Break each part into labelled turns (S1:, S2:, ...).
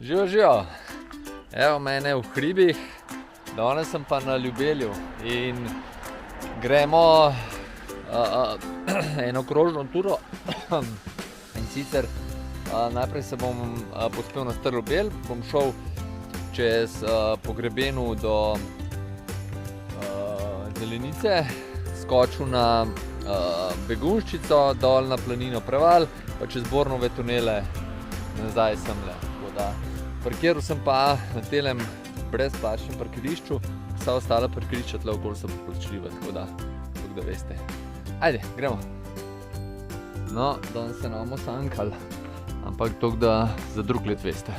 S1: Živijo. Evo mene v hribih, danes sem pa na Ljubelju in gremo eno krožno turo. In sicer najprej se bom pospel na Star Ljubelj, bom šel čez Pogrebenu do Zelenice, skočil na Begunjščico, dol na planino Preval, pa čez Bornove tunele nazaj semle. Parkiral sem pa na telem brezplačnem parkirišču, vsa ostala parkirišča tle okoli so plačljiva, tako da veste. Ajde, gremo. No, danes se ne bomo sankali, ampak toliko, da za drug let veste.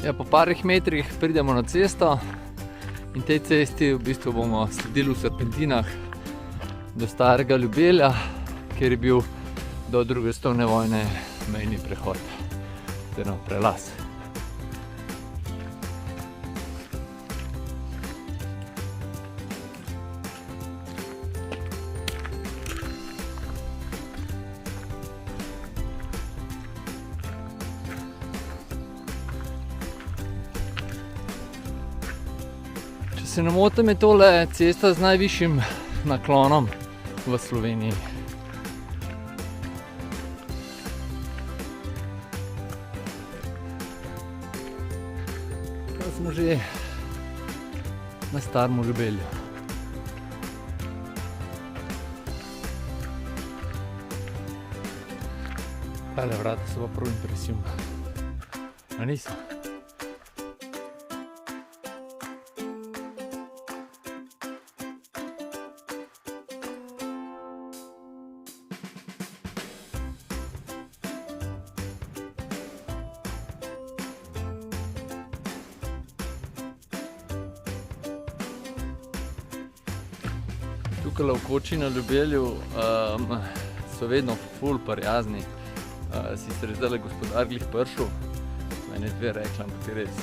S1: Ja, po parih metrih pridemo na cesto in tej cesti v bistvu bomo sledili v serpentinah do starega Ljubelja, kjer je bil do druge svetovne vojne mejni prehod, oziroma prelaz. Če se ne motim, je tole cesta z najvišjim naklonom v Sloveniji. Smo že na starem Ljubelju. Tale vrata so pa prav impresivna. A niso? Tukaj v koči na Ljubelju so vedno ful prijazni. Sicer je zdajle gospodar glih prišel, mene dve rekla, ampak je res,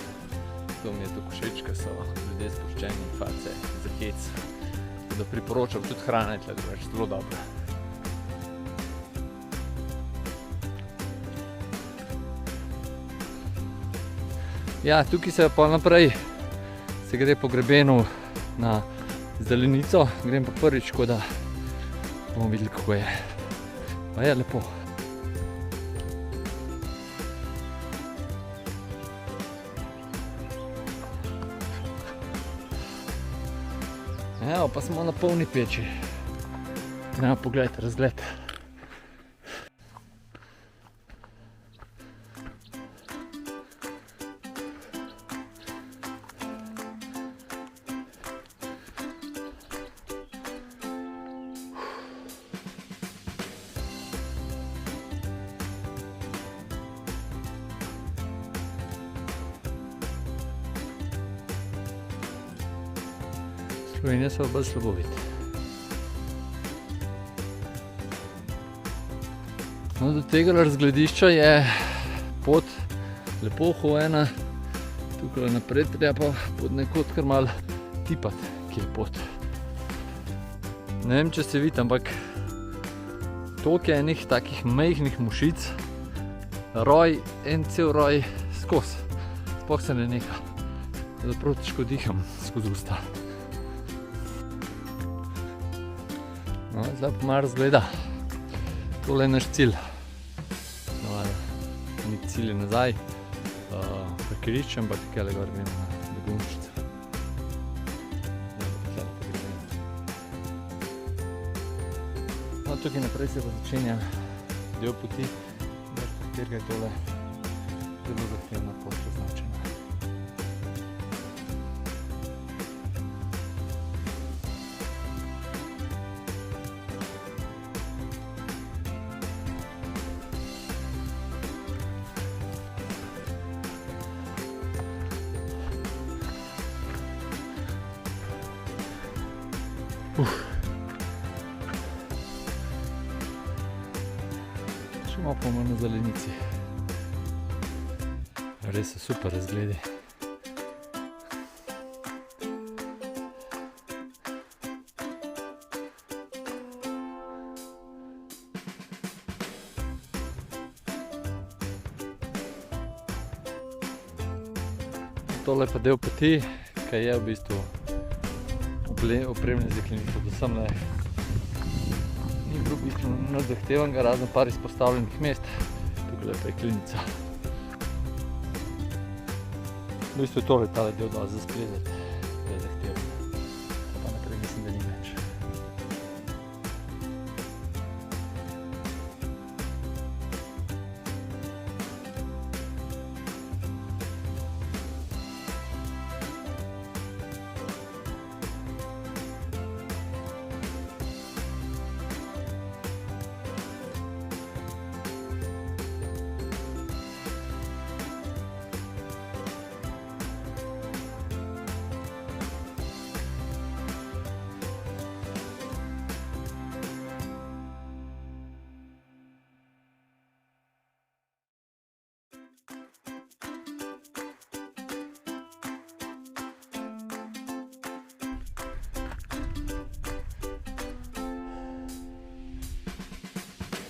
S1: to mi je tako všeč, ker so ljudje sproščeni in face za hec. Da priporočam, tudi hrana je tle drugače zelo dobra. Ja, tukaj se pa naprej se gre po grebenu na Zelenico, grem pa prvič, tako da bomo videli, kako je. Pa je lepo. Evo, pa smo na polni peči. Gremo pogledati razgled. Slovenija se pa bolj slabo vidi. No, do tega razgledišča je pot lepo hojena. Tukaj naprej treba pa pod nekod kar malo tipati, kje je pot. Ne vem, če se vidi, ampak toliko je enih takih majhnih mušic, roj, en cel roj skozi. Sploh se ne neha. Prav težko diham skozi usta. No, zdaj pa malo razgleda. Tole je naš cilj. Ni cilj nazaj, parkirišče, ampak tukaj gor gremo na Begunjščico. No, tukaj naprej se pa začenja del poti, katerega je tole zelo zahtevna pot označena. Še malo pa na Zelenici. Res so super razgledi. Tole pa del poti, ki je v bistvu opremljen z jeklenico. Do semle ni bilo v bistvu nič zahtevenega, razen par izpostavljenih mest. Tukaj pa jeklenica. V bistvu je tole tale del dol za splezati. Pa naprej mislim, da ni več.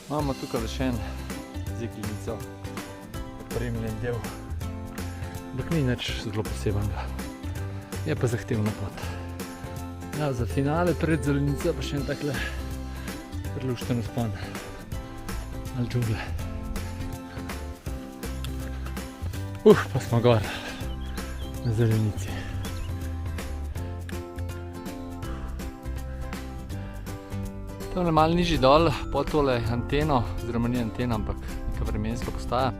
S1: Imamo tukaj še en z jeklenico opremljen del, ampak ni nič zelo posebenega. Je pa zahtevna pot. Ja, za finale pred zelenico pa še en takle prelušten vzpon ali džungle. Pa smo gor na zelenici. Tamle malo nižji dol, pod tole anteno, oziroma ni antena, ampak neka vremenska postaja,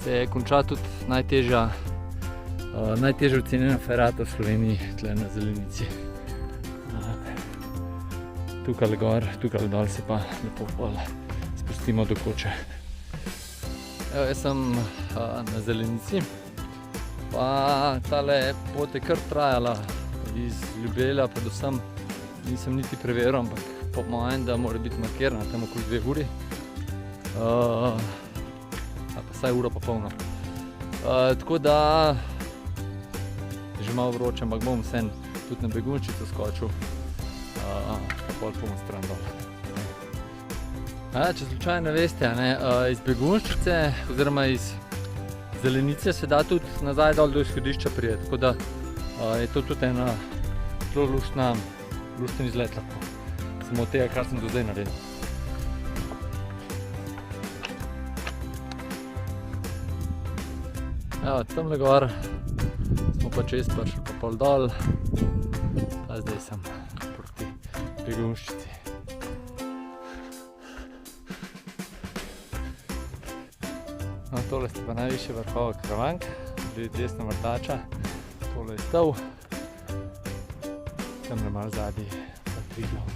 S1: se je konča tudi najtežje ocenjena ferata v Sloveniji, tle na zelenici. Tukaj gor, tukaj dol se pa lepo pol spustimo do koče. Evo, jaz sem na zelenici, pa tale pot je kar trajala iz Ljubelja, predvsem nisem niti preveril, ampak po mojem, da mora biti markirana tam okoli 2 uri. Pa vsaj uro pa polno. Tako da je že malo vroče, ampak bom vsem tudi na begunjčico skočil, pa pol bomo stran dol. Če slučajno ne veste, iz begunjčice oziroma iz zelenice se da tudi nazaj dol do izhodišča priti, tako da je to tudi ena zelo lusten izlet lahko. Samo od tega, kar sem do zdaj naredil. Evo, tamle gor smo pa čez prišli pa pol dol, pa zdaj sem proti begunjčici. No, tole ste pa najvišje vrhove Karavank, desna vrtača, tole je Stol, tamle malo zadnji pa Triglav.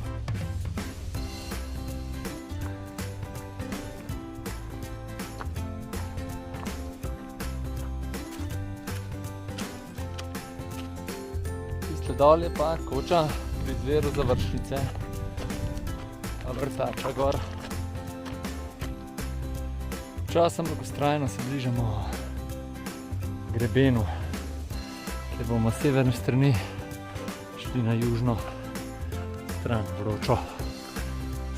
S1: Dol je pa koča pri izviru Završnice, pa vrtača gor. Časem blagostrajno se bližamo grebenu, kjer bomo s severne strani šli na južno stran vročo,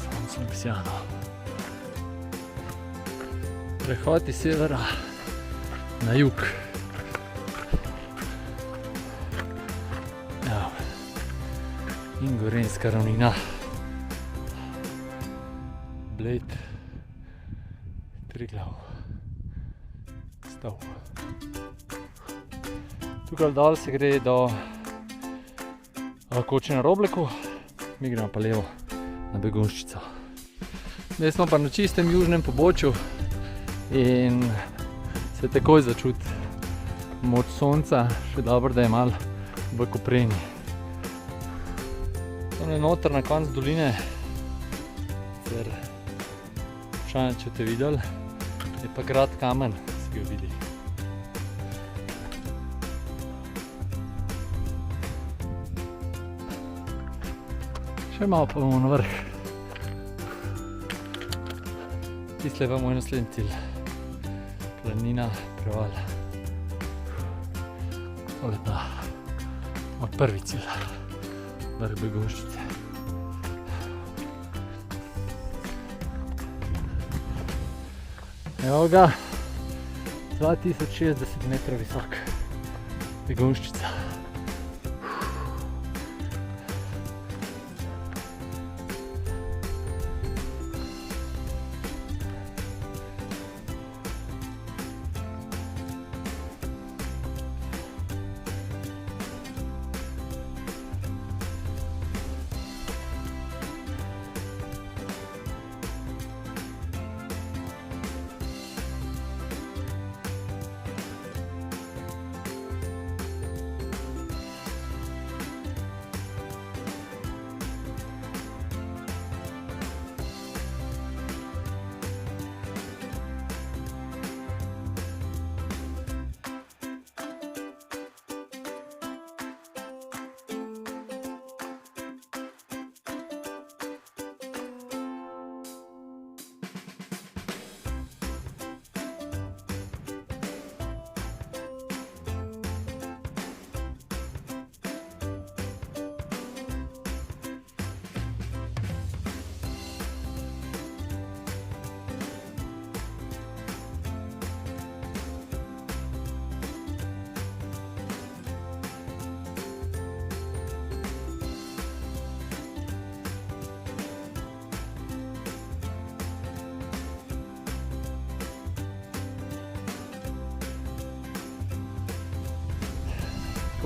S1: soncem obsijano. Prehod iz severa na jug. In Gorenjska ravnina, Bled, Triglav, Stol. Tukaj dol se gre do koče na Robleku, mi gremo pa levo na begunjčico. Zdaj smo pa na čistem južnem pobočju in se takoj začuti moč sonca, še dobro, da je malo v kopreni. Tamle noter na konc doline, ker vprašanje, če te videli, je pa grad Kamen, si ga vidi. Še malo pa bomo na vrh. Tisle pa moj naslednji cilj. Planina, Preval. Tole pa moj prvi cilj. Vrh Begunjčice. Evo ga, 2060 metrov visok. begunjščica.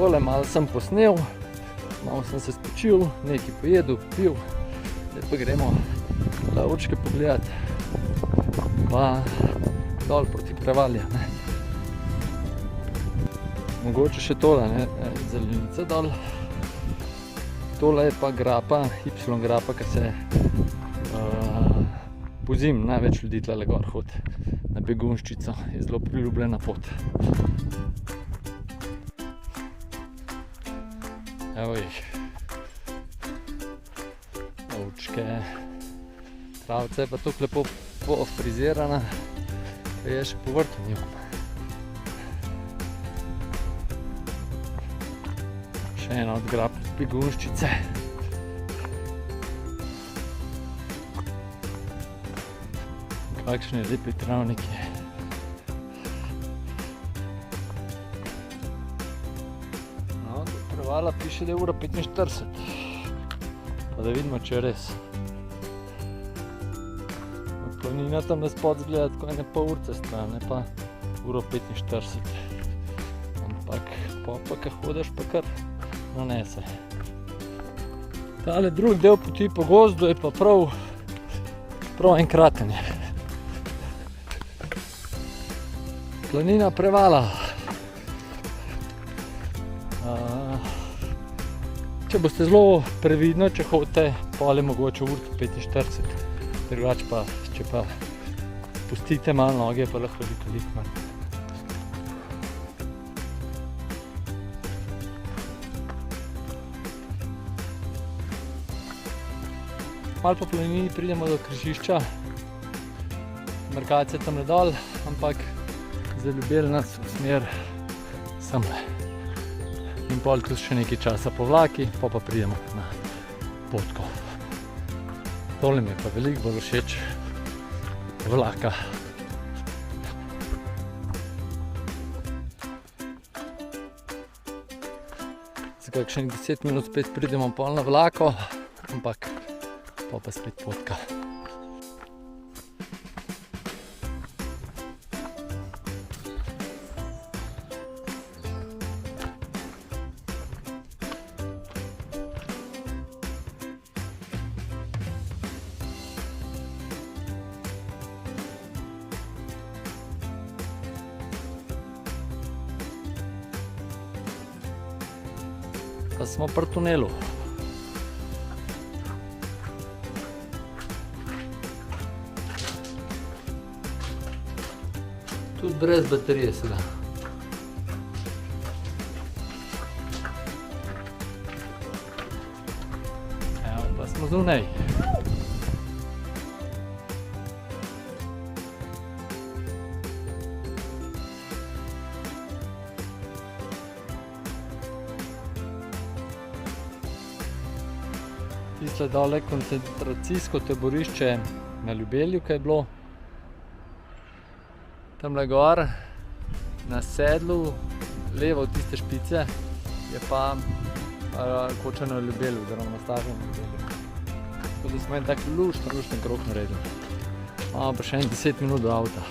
S1: Tole malo sem posnel, malo sem se spočil, nekaj pojedel, pil, zdaj pa gremo lavčke pogledati, pa dol proti Prevalju. Mogoče še tole, zelenica dol, tole je pa grapa, Y-grapa, ki se pozimi največ ljudi tlele gor hodi na begunjščico, je zelo priljubljena pot. Evo jih, ovčke, travca je pa tukaj lepo pofrizirana, ki je še po vrtu njim. Še ena od grap begunjščice. Kakšni lepi travniki. Prevala piše, da je ura 45, pa da vidimo, če je res. Planina tam spod zgleda tako ene pol urce stran, ne pa uro 45. Ampak pa kaj hodiš, pa kar nanese. Tale drugi del poti po gozdu je pa prav enkraten je. Planina Prevala. Če boste zelo previdno, če hodite, pol je mogoče urca 45. Drugače pa, če pa pustite malo noge, pa lahko bi toliko manj. Malo po planini pridemo do križišča, Markacija tamle dol, ampak zaljubili nas v smer semle. In pol tudi še nekaj časa po vlaki, pa pridemo na potko. Tole mi je pa veliko bolj všeč vlaka. Za kakšnih 10 minut spet pridemo pol na vlako, ampak pa spet potka. Pa smo pri tunelu. Tudi brez baterije se da. Evo, pa smo zunaj. Tisle dole koncentracijsko taborišče na Ljubelju, kaj je bilo. Tamle gor na sedlu
S2: levo od tiste špice je pa Koča na Ljubelju oziroma na Stažem na Ljubelju. Tako da smo en tak lušten krog naredili. Imamo pa še 10 minut do avta.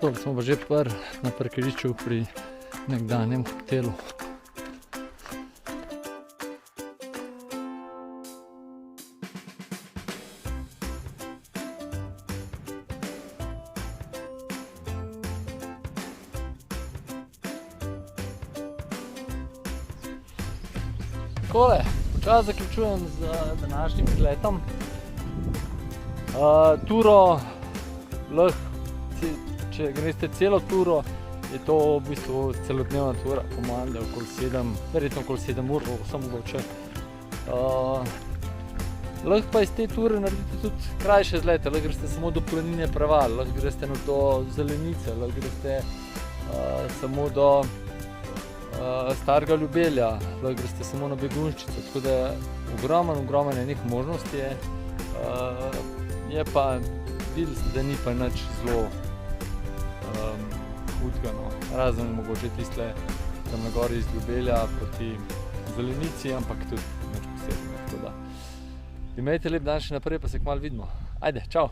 S2: Tole smo pa že na parkirišču pri nekdanjem hotelu. Takole, počasi zaključujem z današnjim izletom. Turo lahko, če greste celo turo, je to v bistvu celodnevna tura, po mojem, da je okoli 7, verjetno okoli 7 ur, vsem mogoče. Lahko pa iz te ture naredite tudi krajše izlete, lahko greste samo do planine Preval, lahko greste do Zelenice, lahko greste samo do Starega Ljubelja, lahko greste samo na Begunjščico, tako da ogromen enih možnosti je. Je pa, videli ste, da ni pa nič zelo hudega, no. Razen mogoče tiste tam na gori iz Ljubelja proti Zelenici, ampak tudi nič posebnega, tako da. Imejte lep dan še naprej, pa se kmalu vidimo. Ajde, čau!